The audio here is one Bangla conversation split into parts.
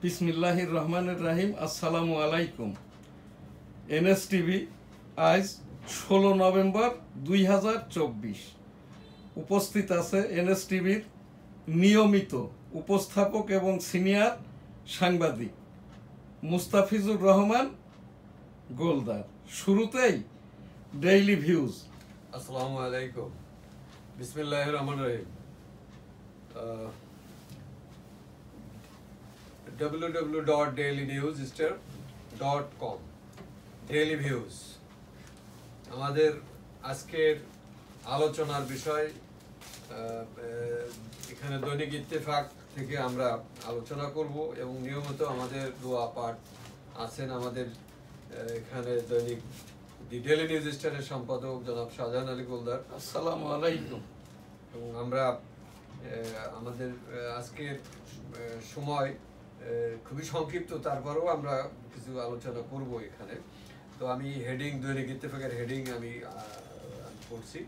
বিসমিল্লাহির রহমানির রহিম। আসসালামু আলাইকুম। এনএসটিভি আজ 16 নভেম্বর 2024 উপস্থিত আছে এনএসটিভির নিয়মিত উপস্থাপক এবং সিনিয়র সাংবাদিক মুস্তাফিজুর রহমান গোলদার। শুরুতেই ডেইলি ভিউজ। আসসালামু আলাইকুম। বিসমিল্লাহির রহমানির রহিম। www.dailynewsster.com daily views. আমাদের আজকের আলোচনার বিষয়, এখানে দৈনিক ইত্তেফাক থেকে আমরা আলোচনা করব এবং নিয়মিত আমাদের দোয়া পাঠ আছেন আমাদের এখানে দৈনিক দি ডেইলি নিউজ স্টারের সম্পাদক জনাব শাহজাহান আলী গোলদার। আসসালামু আলাইকুম। এবং আমরা আমাদের আজকের সময় খুবই সংক্ষিপ্ত, তারপরেও আমরা কিছু আলোচনা করব এখানে। তো আমি হেডিং, দৈনিক ইত্তেফাকের হেডিং আমি পড়ছি,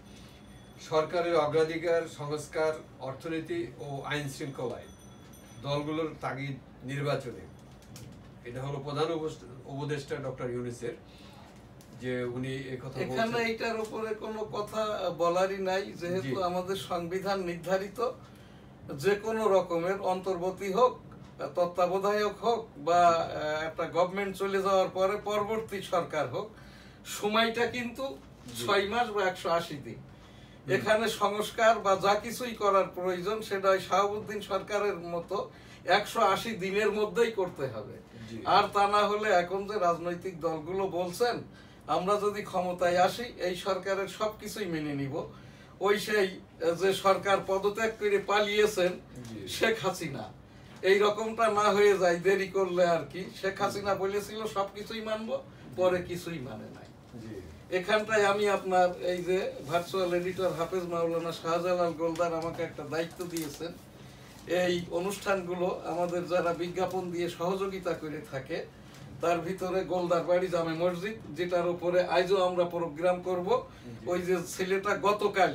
সরকারের অগ্রাধিকার সংস্কার, অর্থনীতি ও আইন শৃঙ্খলায় দলগুলোর তাগিদ নির্বাচনে। এটা হলো প্রধান উপদেষ্টা ডক্টর ইউনূসের, যে উনি এই কথা বলছেন। এখানে এটার উপরে কোনো কথা বলারই নাই, যেহেতু আমাদের সংবিধান নির্ধারিত যে কোনো রকমের অন্তর্বর্তী হোক, তত্ত্বাবধায়ক হোক বা একটা গভর্নমেন্ট চলে যাওয়ার পরে পরবর্তী সরকার হোক, সময়টা কিন্তু 6 মাস বা 180 দিন। এখানে সংস্কার বা যা কিছুই করার প্রয়োজন সেটা শাহাবুদ্দিন সরকারের মতো 180 দিনের মধ্যেই করতে হবে। আর তা না হলে এখন যে রাজনৈতিক দলগুলো বলছেন আমরা যদি ক্ষমতায় আসি এই সরকারের সবকিছুই মেনে নিব, ওই সেই যে সরকার পদত্যাগ করে পালিয়েছেন শেখ হাসিনা, এই রকমটা না হয়ে যায় দেরি করলে আর কি। শেখ হাসিনা বলেছিল সবকিছুই মানবো, পরে কিছুই মানে নাই। এখানটায় আমি আপনার এই যে ভার্চুয়াল এডিটর হাফেজ মাওলানা শাহজালাল গোলদার আমাকে একটা দায়িত্ব দিয়েছেন, এই অনুষ্ঠানগুলো আমাদের যারা বিজ্ঞাপন দিয়ে সহযোগিতা করে থাকে তার ভিতরে গোলদার বাড়ি জামে মসজিদ, যেটার উপরে আজও আমরা প্রোগ্রাম করব। ওই যে ছেলেটা গতকাল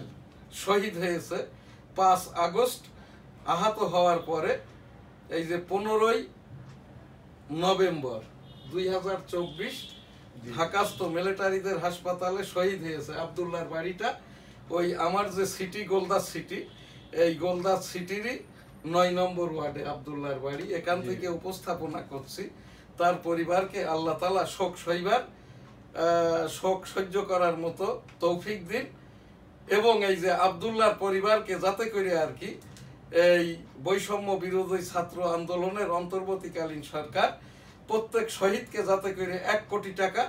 শহীদ হয়েছে 5 আগস্ট আহত হওয়ার পরে, এই যে 15 নভেম্বর 2024 ঢাকাস্থ মিলিটারিদের হাসপাতালে শহীদ হয়েছে। আব্দুল্লাহর বাড়িটা ওই আমার যে সিটি, গোলদার সিটি, এই গোলদার সিটিরই 9 নম্বর ওয়ার্ডে আব্দুল্লাহর বাড়ি। এখান থেকে উপস্থাপনা করছি। তার পরিবারকে আল্লাহ তাআলা শোক সহ্য করার মতো তৌফিক দিন, এবং এই যে আব্দুল্লাহর পরিবারকে যাতে করে আর কি এই বৈষম্য বিরোধী ছাত্র আন্দোলনের অন্তর্বর্তীকালীন সরকার প্রত্যেক শহীদকে যাতে করে 1 কোটি টাকা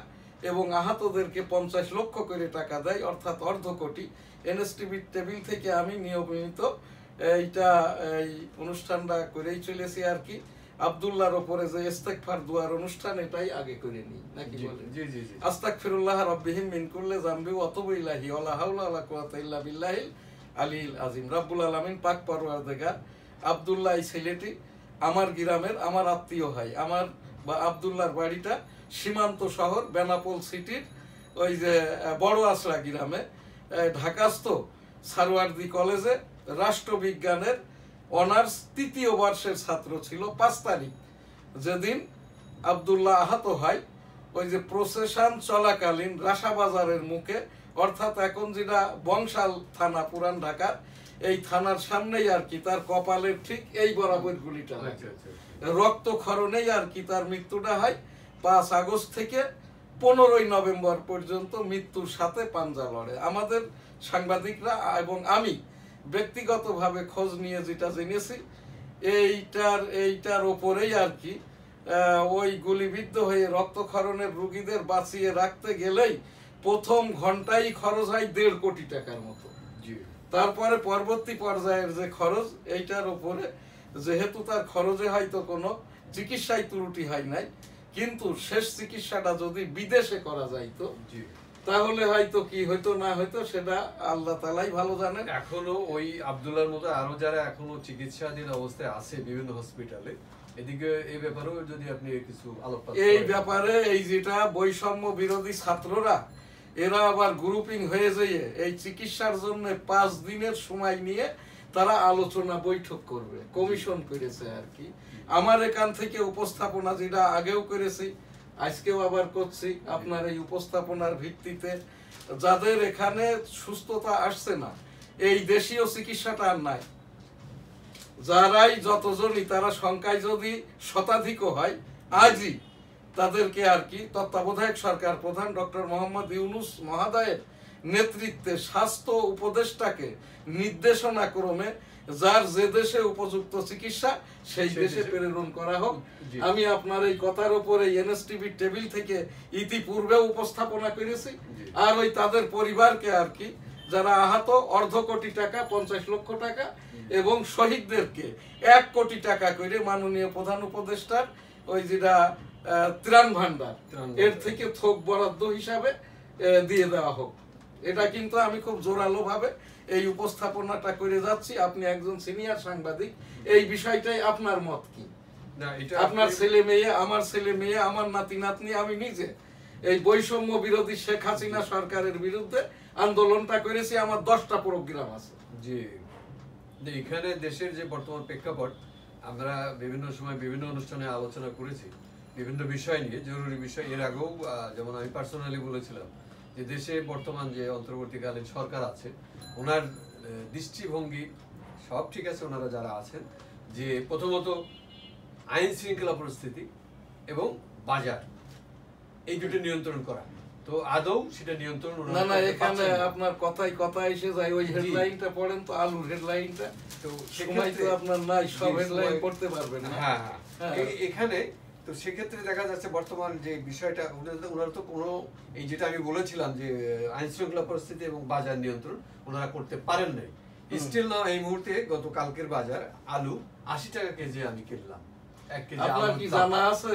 এবং আহতদেরকে 50 লক্ষ করে টাকা দেয়, অর্থাৎ অর্ধ কোটি। এনএসটিভির টেবিল থেকে আমি নিয়মিত এইটা এই অনুষ্ঠানটা করেই চলেছি আর কি। আব্দুল্লাহর উপরে যে ইস্তেগফার দুয়ার অনুষ্ঠান, এটাই আগে করে নিই নাকি বলেন? জি জি জি। আস্তাগফিরুল্লাহ রাব্বিহিম মিন কুল্লি যামবি ওয়া আতুবু ইলাইহি ওয়া লা হাওলা ওয়া লা কুওয়াতা ইল্লা বিল্লাহিল আলিয়্যিল আযীম। রব্বুল আলামিন পাক পরওয়ারদিগার, আব্দুল্লাহ এই ছেলেটি আমার গ্রামের, আমার আত্মীয় হয়। আমার বা আব্দুল্লাহর বাড়িটা সীমান্ত শহর বেনাপোল সিটির ওই যে বড় আসরা গ্রামে, ঢাকাস্থ সারওয়ার্দী কলেজে রাষ্ট্রবিজ্ঞানের অনার্স 3য় বর্ষের ছাত্র ছিল। 5 তারিখ যেদিন আব্দুল্লাহ আহত হয়, ওই যে প্রসেশন চলাকালীন রাসাবাজারের মুখে, অর্থাৎ এখন যেটা বংশাল থানা পুরান ঢাকার, এই থানার সামনেই আর কি তার কপালের ঠিক এই বরাবর গুলিটা হয়। রক্তক্ষরণেই আর কি তার মৃত্যুটা হয়। 5 আগস্ট থেকে 15 নভেম্বর পর্যন্ত মৃত্যুর সাথে পাঞ্জা লড়ে। আমাদের সাংবাদিকরা এবং আমি ব্যক্তিগতভাবে খোঁজ নিয়ে যেটা জেনেছি, এইটার ওপরেই আর কি ওই গুলিবিদ্ধ হয়ে রক্তক্ষরণের রোগীদের বাঁচিয়ে রাখতে গেলেই প্রথম ঘন্টায় খরচ হয় 1.5 কোটি টাকার মতো। তারপরে পরবর্তী পর্যায়ের যে খরচ, এইটার উপরে যেহেতু তার খরচে হয়তো কোনো চিকিৎসায় ত্রুটি হয় নাই, কিন্তু শেষ চিকিৎসাটা যদি বিদেশে করা যাইতো তাহলে হয়তো কি হইতো না হইতো সেটা আল্লাহ তাআলাই ভালো জানেন। এখনো ওই আব্দুল্লাহর মতো আরো যারা এখনো চিকিৎসাধীন অবস্থায় আছে বিভিন্ন হসপিটালে, এদিকে এই ব্যাপারেও যদি আপনি কিছু আলোকপাত করেন। এই ব্যাপারে এই যেটা বৈষম্য বিরোধী ছাত্ররা, এরা আবার গ্রুপিং হয়ে যেয়ে এই চিকিৎসার জন্য 5 দিনের সময় নিয়ে তারা আলোচনা বৈঠক করবে, কমিশন করেছে আর কি। আমার এখান থেকে উপস্থাপনা যেটা আগেও করেছি, আজকেও আবার করছি, আপনার এই উপস্থাপনার ভিত্তিতে যাদের এখানে সুস্থতা আসছে না, এই দেশীয় চিকিৎসাটা আর নাই, যারাই যতজনই তারা সংখ্যায় যদি শতাধিক হয়, আজই তাদেরকে আর কি তত্ত্বাবধায়ক সরকার প্রধান ডক্টর মোহাম্মদ ইউনূস মহোদয়ের নেতৃত্বে স্বাস্থ্য উপদেষ্টাকে নির্দেশনা ক্রমে যার যে দেশে উপযুক্ত চিকিৎসা সেই দেশে প্রেরণ করা হোক। আমি আপনার এই কথার উপরে এনএসটিভি টেবিল থেকে ইতিপূর্বে উপস্থাপনা করেছি, আর ওই তাদের পরিবারকে আর কি যারা আহত, 1.5 কোটি টাকা, 50 লক্ষ টাকা, এবং শহীদদেরকে 1 কোটি টাকা করে মাননীয় প্রধান উপদেষ্টার ওই যেটা ত্রাণ ভান্ডার এর থেকে থোক বরাদ্দ হিসাবে দিয়ে দেওয়া হোক। এটা কিন্তু আমি খুব জোরালো ভাবে এই উপস্থাপনাটা করে যাচ্ছি। আপনি একজন সিনিয়র সাংবাদিক, এই বিষয়টাই আপনার মত কি? আপনার ছেলে মেয়ে, আমার ছেলে মেয়ে, আমার নাতি নাতনি, আমি নিজে এই বৈষম্য বিরোধী শেখ হাসিনা সরকারের বিরুদ্ধে আন্দোলনটা করেছি, আমার 10টা প্রোগ্রাম আছে। জি, এখানে দেশের যে বর্তমান প্রেক্ষাপট, আমরা বিভিন্ন সময় বিভিন্ন অনুষ্ঠানে আলোচনা করেছি বিভিন্ন বিষয় নিয়ে, জরুরি বিষয়। এর আগেও যেমন আমি পার্সোনালি বলেছিলাম যে দেশে বর্তমান যে অন্তর্বর্তীকালীন সরকার আছে, ওনার দৃষ্টিভঙ্গি সব ঠিক আছে, ওনারা যারা আছেন, যে প্রথমত আইন শৃঙ্খলা পরিস্থিতি এবং বাজার, এই দুটো নিয়ন্ত্রণ করা। তো আদৌ সেটা নিয়ন্ত্রণ না না, এখানে আপনার কথাই কথা এসে যায়। ওই হেডলাইনটা পড়েন তো, আলুর হেডলাইনটা, তো সময় তো আপনার নাই সব হেডলাইন পড়তে পারবেন না। হ্যাঁ হ্যাঁ, এখানে তো সেক্ষেত্রে দেখা যাচ্ছে বর্তমান যে বিষয়টা, ওনারা তো কোনো, এই যেটা আমি বলেছিলাম যে আইন শৃঙ্খলা পরিস্থিতি এবং বাজার নিয়ন্ত্রণ ওনারা করতে পারেন নাই। স্টিল না, এই মুহূর্তে গত কালকের বাজার আলু 80 টাকা কেজি আমি কিনলাম। আপনার কি জানা আছে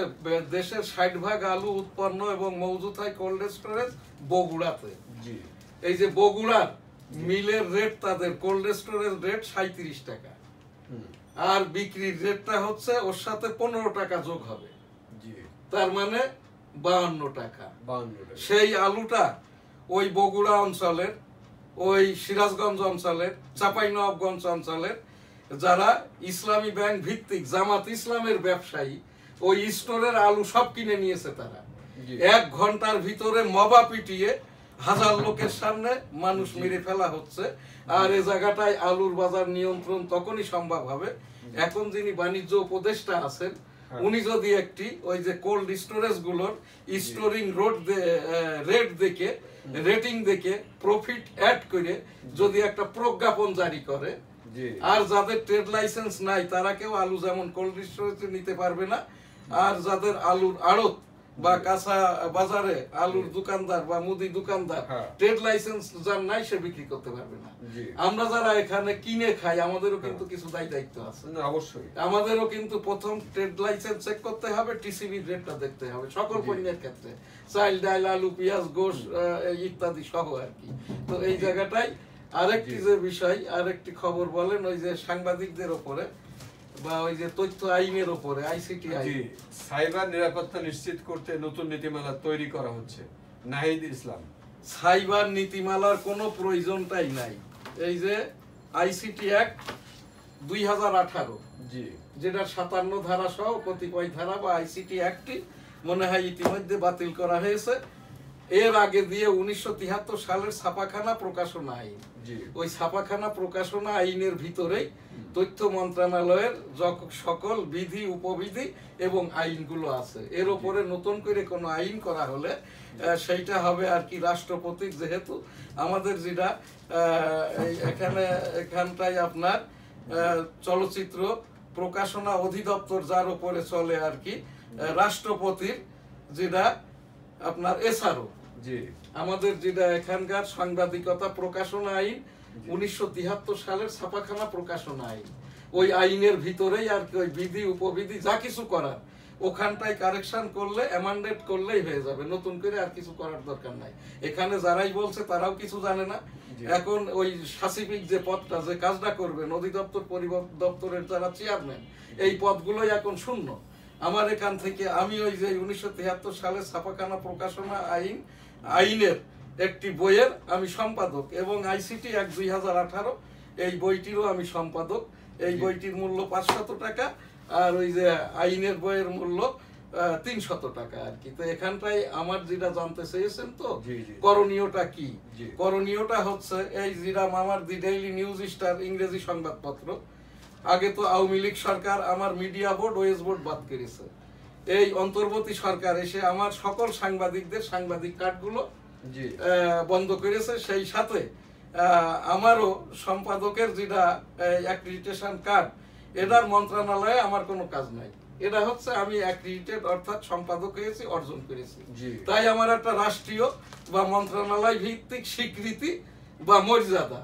দেশের 60% আলু উৎপন্ন এবং মজুত হয় কোল্ড স্টোরেজ বগুড়াতে। জি, এই যে বগুড়ার মিলের রেট, তাদের কোল্ড স্টোরেজ রেট 37 টাকা, আর বিক্রির রেটটা হচ্ছে ওর সাথে 15 টাকা যোগ হবে, তার মানে 52 টাকা। সেই আলুটা ওই বগুড়া অঞ্চলের, ওই সিরাজগঞ্জ অঞ্চলের, চাঁপাইনবাবগঞ্জ অঞ্চলের যারা ইসলামী ব্যাংক ভিত্তিক জামাত ইসলামের ব্যবসায়ী, ওই স্টোরের আলু সব কিনে নিয়েছে তারা। 1 ঘন্টার ভিতরে মবা পিটিয়ে 1000 লোকের সামনে মানুষ মেরে ফেলা হচ্ছে। আর এই জায়গাটায় আলুর বাজার নিয়ন্ত্রণ তখনই সম্ভব হবে, এখন যিনি বাণিজ্য উপদেষ্টা আছেন উনি যদি একটি ওই যে কোল্ড স্টোরেজ গুলোর স্টোরিং রেট দেখে, রেটিং দেখে, প্রফিট অ্যাড করে যদি একটা প্রজ্ঞাপন জারি করে, আর যাদের ট্রেড লাইসেন্স নাই তারা কেউ আলু যেমন কোল্ড স্টোরেজে নিতে পারবে না, আর যাদের আলুর আড়ত বা কাঁচা বাজারে আলুর দোকানদার বা মুদি দোকানদার ট্রেড লাইসেন্স যার নাই সে বিক্রি করতে পারবে না। আমরা যারা এখানে কিনে খাই আমাদেরও কিন্তু কিছু দায়িত্ব আছে। অবশ্যই আমাদেরও কিন্তু প্রথম ট্রেড লাইসেন্স চেক করতে হবে, টিসিবি রেটটা দেখতে হবে সকল পণ্যের ক্ষেত্রে, চাল ডাল আলু পেঁয়াজ গোশ ইত্যাদি সহ আর কি। তো এই জায়গাটাই আরেকটি যে বিষয়, আরেকটি খবর বলেন ওই যে সাংবাদিকদের উপরে বা ওই যে তথ্য আইনের উপরে, আইসিটি আইন, সাইবার নিরাপত্তা নিশ্চিত করতে নতুন নীতিমালা তৈরি করা হচ্ছে। নাহিদ ইসলাম, সাইবার নীতিমালার কোনো প্রয়োজনটাই নাই। এই যে আইসিটি অ্যাক্ট 2018, যেটা 57 ধারা সহ কতিপয় ধারা বা আইসিটি অ্যাক্টটি মনে হয় ইতিমধ্যে বাতিল করা হয়েছে। এর আগে দিয়ে 1973 সালের ছাপাখানা প্রকাশনা আইন, ওই ছাপাখানা প্রকাশনা আইনের ভিতরেই তথ্য মন্ত্রণালয়ের সকল বিধি উপবিধি এবং আইনগুলো আছে। এর উপরে নতুন করে কোনো আইন করা হলে সেইটা হবে আর কি রাষ্ট্রপতির, যেহেতু আমাদের যেটা এখানটায় আপনার চলচ্চিত্র প্রকাশনা অধিদপ্তর যার উপরে চলে আর কি, রাষ্ট্রপতির যেটা আপনার এসআরও, আমাদের যেটা এখানকার সাংবাদিকতা প্রকাশনা আইন 1973 সালের ছাপাখানা প্রকাশনা আইন, ওই আইনের ভিতরেই আর কি ওই বিধি উপবিধি যা কিছু করার ওখানটায় কারেকশন করলে, অ্যামেন্ডেড করলেই হয়ে যাবে, নতুন করে আর কিছু করার দরকার নাই। এখানে যারাই বলছে তারাও কিছু জানে না। এখন ওই সাসিফিক যে পদটা, যে কাজটা করবেন অধিদপ্তর পরিদপ্তরের যারা চেয়ারম্যান, এই পদগুলোই এখন শূন্য। আমার এখান থেকে আমি ওই যে 1973 সালের ছাপাখানা প্রকাশনা আইনের একটি বইয়ের আমি সম্পাদক, এবং আইসিটি অ্যাক্ট 2018 এই বইটিরও আমি সম্পাদক। এই জি। বইটির মূল্য 500 টাকা, আর ওই যে আইনের বইয়ের মূল্য 300 টাকা আর কি। তো এখানটাই আমার যেটা জানতে চেয়েছেন, তো জি, জি। করণীয়টা কি? জি। করণীয়টা হচ্ছে এই যেরাম আমার দি ডেইলি নিউজ স্টার ইংরেজি সংবাদপত্র, আগে তো আওয়ামী লীগ সরকার আমার মিডিয়া বোর্ড ওয়েস বোর্ড বাদ করেছে। এই অন্তর্বর্তী সরকার এসে আমার সকল সাংবাদিকদের সাংবাদিক কার্ডগুলো জি। বন্ধ করেছে। সেই সাথে আমারও সম্পাদকের যেটা অ্যাক্রিডিটেশন কার্ড, এটার মন্ত্রণালয়ে আমার কোনো কাজ নাই। এটা হচ্ছে আমি অ্যাক্রিডিটেড অর্থাৎ সম্পাদক হয়েছি, অর্জন করেছি। জি। তাই আমার একটা রাষ্ট্রীয় বা মন্ত্রণালয় ভিত্তিক স্বীকৃতি বা মর্যাদা,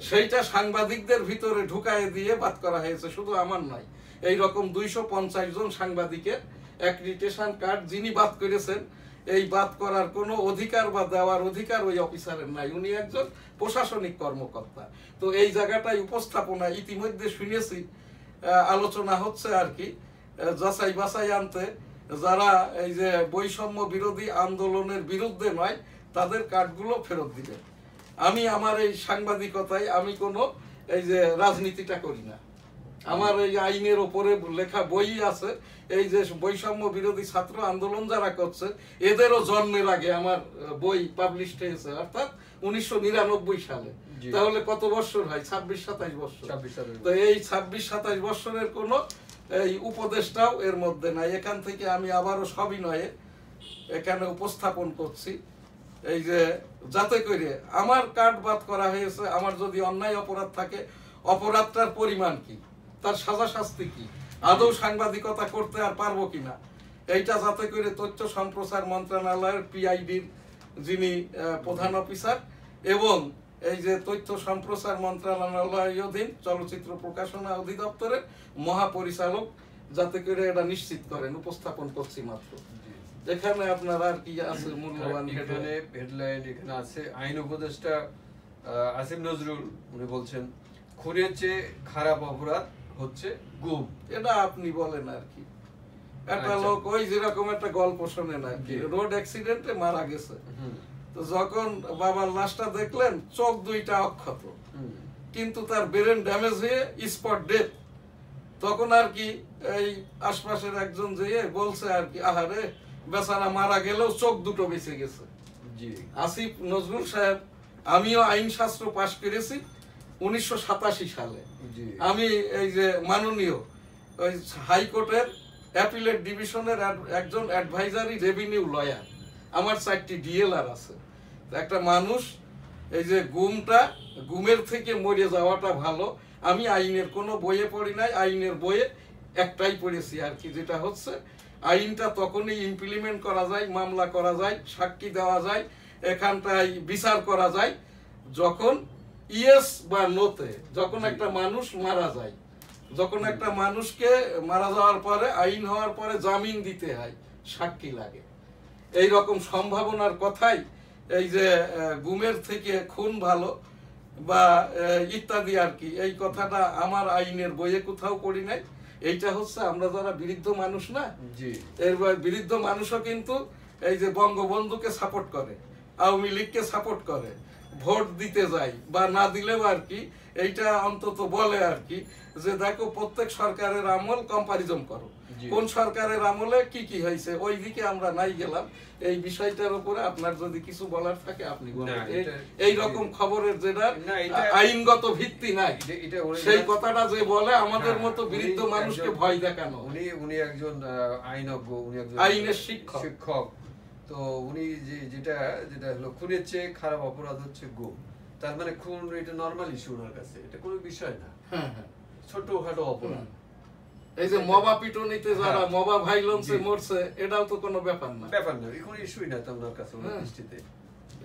সেইটা সাংবাদিকদের ভিতরে ঢুকায় দিয়ে বাদ করা হয়েছে। শুধু আমার নয়, এই রকম 250 জন সাংবাদিকের অ্যাক্রিডিটেশন কার্ড যিনি বাদ করেছেন, এই বাদ করার কোনো অধিকার বা দেওয়ার অধিকার ওই অফিসারের নাই। উনি একজন প্রশাসনিক কর্মকর্তা। তো এই জায়গাটায় উপস্থাপনা ইতিমধ্যে শুনেছি, আলোচনা হচ্ছে আর কি, যাচাই বাছাই আনতে যারা এই যে বৈষম্য বিরোধী আন্দোলনের বিরুদ্ধে নয়, তাদের কার্ডগুলো ফেরত দিবে। আমি আমার এই সাংবাদিকতায় আমি কোনো এই যে রাজনীতিটা করি না। আমার এই আইনের ওপরে লেখা বই আছে। এই যে বৈষম্য বিরোধী ছাত্র আন্দোলন যারা করছে, এদেরও জন্মের আগে আমার বই পাবলিশ হয়েছে, অর্থাৎ 1999 সালে। তাহলে কত বছর হয়? 26-27 বছর। তো এই 26-27 বছরের কোন এই উপদেশটাও এর মধ্যে নাই। এখান থেকে আমি আবারও সবিনয়ে এখানে উপস্থাপন করছি, এই যে যাতে করে আমার কার্ড বাদ করা হয়েছে, আমার যদি অন্যায় অপরাধ থাকে, অপরাধটার পরিমাণ কি, তার সাজা শাস্তি কি, আদৌ সাংবাদিকতা করতে আর পারবো কিনা, এইটা যাতে করে তথ্য সম্প্রচার মন্ত্রণালয়ের পিআইডির যিনি প্রধান অফিসার এবং এই যে তথ্য সম্প্রচার মন্ত্রণালয়ের অধীন চলচ্চিত্র প্রকাশনা অধিদপ্তরের মহাপরিচালক যাতে করে এটা নিশ্চিত করেন, উপস্থাপন করছি মাত্র। এখানে আপনার আর কি আছে মূল্যবান? এখানে হেডলাইন এখানে আছে আইন উপদেষ্টা আসিফ নজরুল উনি বলছেন, খুনের চেয়ে খারাপ অপরাধ হচ্ছে গুম। এটা আপনি বলেন আর কি। একটা লোক ওই যেরকম একটা গল্প শোনেন আর কি, রোড অ্যাক্সিডেন্টে মারা গেছে। তো যখন বাবার লাশটা দেখলেন, চোখ দুইটা অক্ষত, কিন্তু তার ব্রেন ড্যামেজ হয়ে স্পট ডেথ। তখন আর কি এই আশপাশের একজন যেয়ে বলছে আর কি, আহারে বেচারা মারা গেলেও চোখ দুটো বেঁচে গেছে। আসিফ নজরুল সাহেব, আমিও আইন শাস্ত্র পাশ করেছি 1987 সালে। আমি এই যে মাননীয় ওই হাইকোর্টের অ্যাপিলেট ডিভিশনের একজন অ্যাডভাইজারি রেভিনিউ লয়ার। আমার 4টি ডিএলআর আছে। একটা মানুষ এই যে গুমের থেকে মরে যাওয়াটা ভালো। আমি আইনের কোনো বইয়ে পড়ি নাই, আইনের বইয়ে একটাই পড়েছি আর কি, যেটা হচ্ছে আইনটা তখনই ইমপ্লিমেন্ট করা যায়, মামলা করা যায়, সাক্ষী দেওয়া যায়, এখানটায় বিচার করা যায় যখন ইয়েস বা নোতে, যখন একটা মানুষ মারা যায়, যখন একটা মানুষকে মারা যাওয়ার পরে আইন হওয়ার পরে জামিন দিতে হয়, সাক্ষী লাগে। এই রকম সম্ভাবনার কথাই এই যে গুমের থেকে খুন ভালো বা ইত্যাদি আর কি, এই কথাটা আমার আইনের বইয়ে কোথাও পড়ি নাই। এইটা হচ্ছে আমরা যারা বৃদ্ধ মানুষ না, এর বৃদ্ধ মানুষও কিন্তু এই যে বঙ্গবন্ধুকে সাপোর্ট করে, আওয়ামী লীগকে সাপোর্ট করে, ভোট দিতে যায় বা না দিলেও আর কি এইটা অন্তত বলে আর কি, যে দেখো প্রত্যেক সরকারের আমল কম্পারিজন করো, কোন সরকারের আমলে কি কি হয়েছে, ওই দিকে আমরা নাই গেলাম। এই বিষয়টার উপরে আপনার যদি কিছু বলার থাকে আপনি বলেন। এই রকম খবরের যেটা আইনগত ভিত্তি নাই, সেই কথাটা যে বলে আমাদের মতো বৃদ্ধ মানুষকে ভয় দেখানো। উনি একজন আইনজ্ঞ, উনি একজন আইনের শিক্ষক। তো উনি যেটা হলো খুনের চেয়ে খারাপ অপরাধ হচ্ছে গুম, তার মানে খুন এটা নরমাল ইস্যু ওনার কাছে, এটা কোনো বিষয় না, ছোটখাটো অপরাধ। এই যে মবা পিটুনিতে যারা মবা ভাইলেন্সে মরছে, এটাও তো কোনো ব্যাপার না, কোনো ইস্যুই না ওনার কাছে, ওনার দৃষ্টিতে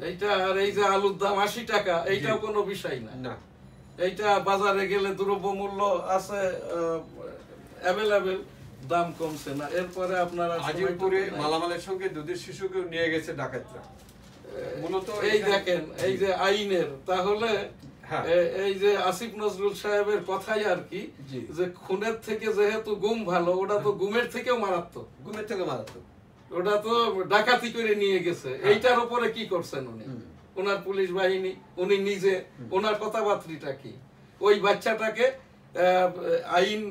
এইটা। আর এই যে আলুর দাম 80 টাকা, এইটাও কোনো বিষয় না। এইটা বাজারে গেলে দ্রব্যমূল্য আছে অ্যাভেলেবেল, দাম কমছে না। এরপরে আপনারা আজিমপুরে মালামালের সঙ্গে দুধের শিশুকে নিয়ে গেছে ডাকাতরা। মূলত এই দেখেন এই যে আইনের, তাহলে এই যে আসিফ নজরুল সাহেবের কথাই আর কি, যে খুনের থেকে যেহেতু গুম ভালো, ওটা তো গুমের থেকেও মারাত্মক, ওটা তো ডাকাতি করে নিয়ে গেছে। এইটার উপরে কি করছেন উনি, ওনার পুলিশ বাহিনী, উনি নিজে, ওনার কথাবার্তাটা কি? ওই বাচ্চাটাকে আইন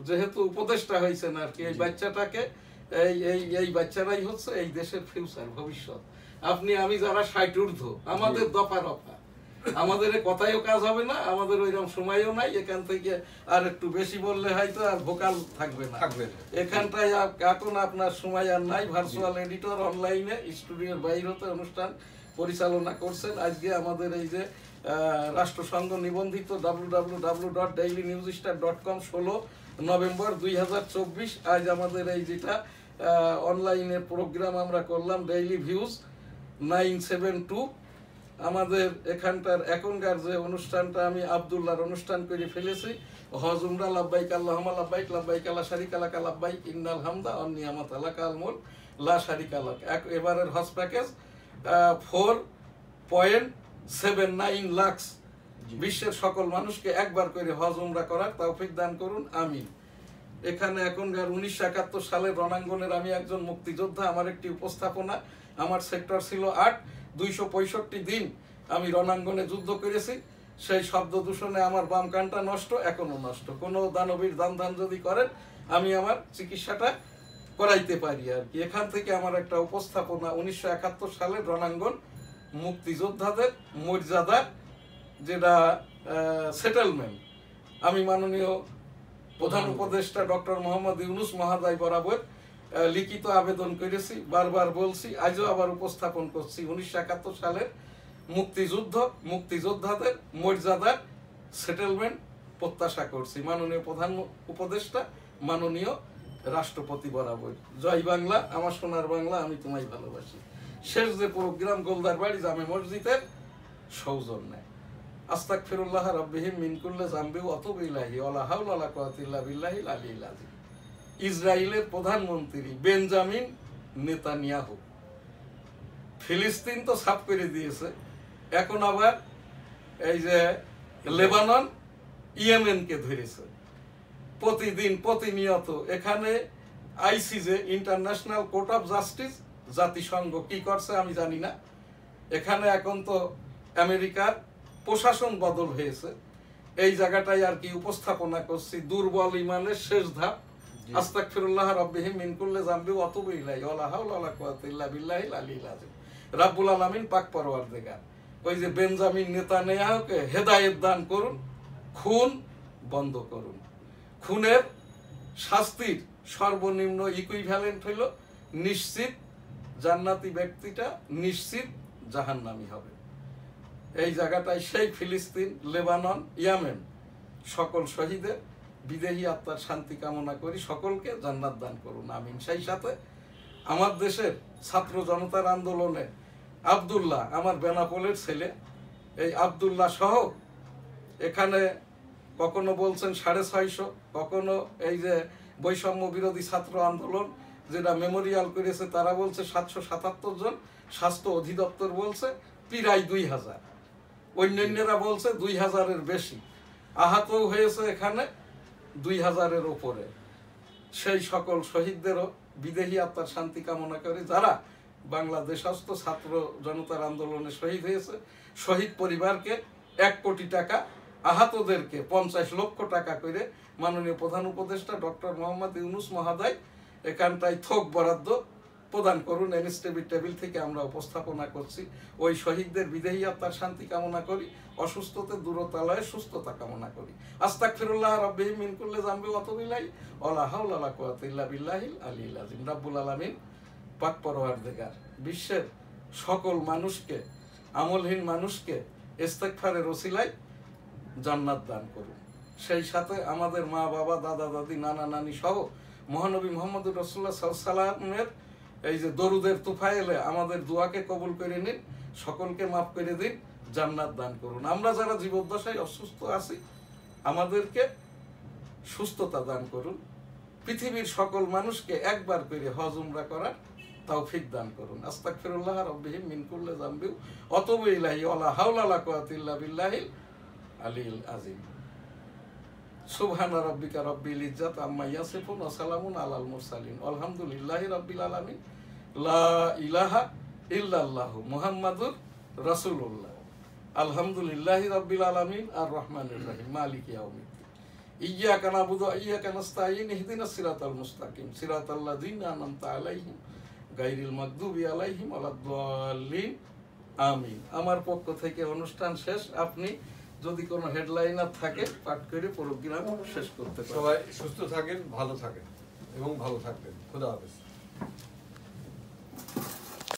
যেহেতু উপদেষ্টা হয়েছেন আর কি, এই বাচ্চাটাকে এই বাচ্চারাই হচ্ছে এই দেশের ফিউচার, ভবিষ্যৎ। আপনি আমি যারা 60 ঊর্ধ্ব, আমাদের দফা রফা, আমাদের কথায়ও কাজ হবে না, আমাদের ওইরকম সময়ও নাই। এখান থেকে আর একটু বেশি বললে হয়তো আর ভোকাল থাকবে না। এখানটায় এখন আপনার সময় আর নাই। ভার্চুয়াল এডিটর অনলাইনে স্টুডিওর বাইরেতে অনুষ্ঠান পরিচালনা করছেন। আজকে আমাদের এই যে রাষ্ট্রসংঘ নিবন্ধিত www.dailynewsstar.com 16 নভেম্বর 2024 আজ আমাদের এই যেটা অনলাইনে প্রোগ্রাম আমরা করলাম ডেইলি ভিউজ 972। আমাদের এখানটার এখনকার যে অনুষ্ঠানটা আমি আব্দুল্লাহর অনুষ্ঠান করে ফেলেছি, হজ উমরা লাব্বাইক আল্লাহুম্মা লাব্বাইক লাব্বাইক লা শারিকা লাক লাব্বাইক ইন্নাল হামদা ওয়ান নিয়ামাত লাকাল মুলক লা শারিকা লাক। এবারের হজ প্যাকেজ 4.79 লাখ। বিশ্বের সকল মানুষকে একবার করে হজ উমরা করার তৌফিক দান করুন, আমিন। এখানে এখনকার 1971 সালের রণাঙ্গনের আমি একজন মুক্তিযোদ্ধা। আমার একটি উপস্থাপনা, আমার সেক্টর ছিল 8, 265 দিন আমি রণাঙ্গনে যুদ্ধ করেছি। সেই শব্দ দূষণে আমার বাম কানটা নষ্ট, এখনো নষ্ট। কোনো দানবীর দান যদি করেন আমি আমার চিকিৎসাটা করাইতে পারি আর কি। এখান থেকে আমার একটা উপস্থাপনা 1971 সালের রণাঙ্গন, মুক্তিযোদ্ধাদের মর্যাদার যেটা সেটেলমেন্ট। আমি মাননীয় প্রধান উপদেষ্টা ডক্টর মোহাম্মদ ইউনূস মহোদয় বরাবর লিখিত আবেদন করেছি, বারবার বলছি, আজও আবার উপস্থাপন করছি। 1971 সালের মুক্তিযোদ্ধাদের মর্যাদার সেটেলমেন্ট প্রত্যাশা করছি মাননীয় প্রধান উপদেষ্টা, মাননীয় রাষ্ট্রপতি বরাবর। জয় বাংলা, আমার সোনার বাংলা, আমি তোমায় ভালোবাসি। শেষ যে প্রোগ্রাম গোলদারবাড়ি জামে মসজিদের সৌজন্যে। আস্তাগফিরুল্লাহ রাব্বিহিম মিন কুল্লি যামবি ওয়া আতুবু ইলাইহি ওয়া হাওলা ওয়ালা কুওয়াতা ইল্লা বিল্লাহিল আলিয়্যিল আযীম। ইসরায়েলের প্রধানমন্ত্রী বেঞ্জামিন নেতানিয়াহু ফিলিস্তিন তো সাফ করে দিয়েছে, এখন আবার এই যে লেবানন ইয়েমেনকে ধরেছে। প্রতিদিন প্রতিনিয়ত এখানে ICJ, international court of justice, জাতিসংঘ কি করছে আমি জানি না। এখানে এখন তো আমেরিকার প্রশাসন বদল হয়েছে। এই জায়গাটাই আর কি উপস্থাপনা করছি। দুর্বল ইমানের শেষ ধাপ। আস্তাগফিরুল্লাহ রাব্বিহিম মিন কুল্লি যামবি ওয়া আতুবু ইলাইহি ওয়া লা হাওলা ওয়ালা কুওয়াতা ইল্লা বিল্লাহিল আলিয়্যিল আযীম। রাব্বুল আলামিন পাক পরওয়ারদিগার ওই যে বেঞ্জামিন নেতানিয়াহুকে হেদায়েত দান করুন, খুন বন্ধ করুন। খুনের শাস্তির সর্বনিম্ন ইকুইভ্যালেন্ট হইল নিশ্চিত জান্নাতি ব্যক্তিটা নিশ্চিত জাহান্নামী হবে। এই জায়গাটায় সেই ফিলিস্তিন, লেবানন, ইয়ামেন সকল শহীদের বিদেহী আত্মার শান্তি কামনা করি। সকলকে জান্নাত দান করুন, আমিন। সেই সাথে আমার দেশের ছাত্র জনতার আন্দোলনে আব্দুল্লাহ, আমার বেনাপোলের ছেলে, এই আব্দুল্লাহ সহ এখানে কখনো বলছেন 650, কখনো এই যে বৈষম্য বিরোধী ছাত্র আন্দোলন যেটা মেমোরিয়াল করেছে তারা বলছে 777 জন, স্বাস্থ্য অধিদপ্তর বলছে প্রায় 2000, অন্যান্যরা বলছে 2000-এর বেশি। আহতও হয়েছে এখানে 2000-এর ওপরে। সেই সকল শহীদদেরও বিদেহী আত্মার শান্তি কামনা করে যারা বাংলাদেশস্থ ছাত্র জনতার আন্দোলনে শহীদ হয়েছে। শহীদ পরিবারকে 1 কোটি টাকা, আহতদেরকে 50 লক্ষ টাকা করে মাননীয় প্রধান উপদেষ্টা ডক্টর মোহাম্মদ ইউনূস মহোদয় এখানটায় থোক বরাদ্দ প্রদান করুন। এনএসটিভি টেবিল থেকে আমরা উপস্থাপনা করছি। ওই শহীদদের বিদেহী আত্মার শান্তি কামনা করি, অসুস্থতে দূরতালয়ে সুস্থতা কামনা করি। আস্তাগফিরুল্লাহ রাব্বিহিম মিন কুল্লি যামবি ওয়া আতুবু ইলাইহি ওয়া লা হাওলা ওয়ালা কুওয়াতা ইল্লা বিল্লাহিল আলিয়্যিল আযীম। রাব্বুল আলামিন পাক পরওয়ারদিগার বিশ্বের সকল মানুষকে, আমলহীন মানুষকে ইস্তেগফারের ওসিলায় জান্নাত দান করুন। সেই সাথে আমাদের মা বাবা, দাদা দাদি, নানা নানি সহ মহানবী মুহাম্মদুর রাসূলুল্লাহ সাল্লাল্লাহু আলাইহি ওয়াসাল্লামের এই যে দরুদের তুফাইলে আমাদের দোয়াকে কবুল করে নিন, সকলকে মাফ করে দিন, জান্নাত দান করুন। আমরা যারা জীবদ্দশায় অসুস্থ আছি আমাদেরকে সুস্থতা দান করুন। পৃথিবীর সকল মানুষকে একবার করে হজ উমরা করার তৌফিক দান করুন। আস্তাগফিরুল্লাহ রাব্বিহিম মিন কুল্লি যামবি ওয়া আতুবু ইলাইহি ওয়া লা হাওলা ওয়ালা কুওয়াতা ইল্লা বিল্লাহিল আলিয়্যিল আযীম। সুবহানা রাব্বিকা রাব্বিল ইজ্জাতি আম্মা ইয়াসিফুন ওয়া সালামুন আলাল মুরসালিন আলহামদুলিল্লাহি রাব্বিল আলামিন। লা ইলাহা ইল্লাল্লাহু মুহাম্মাদুর রাসূলুল্লাহ। আলহামদুলিল্লাহি রাব্বিল আলামিন আর রহমানির রহিম মালিকি ইয়াউমিদ্দিন ইয়্যাকা না'বুদু ওয়া ইয়্যাকা নাস্তাঈন ইহদিনাস সিরাতাল মুস্তাকিম সিরাতাল্লাযীনা আন'আমতা আলাইহিম গায়রিল মাগদুবি আলাইহিম ওয়ালাদ-দাল্লিন আমিন। আমার পক্ষ থেকে অনুষ্ঠান শেষ। আপনি যদি কোনো হেডলাইনার থাকে পাঠ করে প্রোগ্রাম শেষ করতে পারেন। সবাই সুস্থ থাকেন, ভালো থাকেন এবং ভালো থাকবেন। খোদা হাফেজ।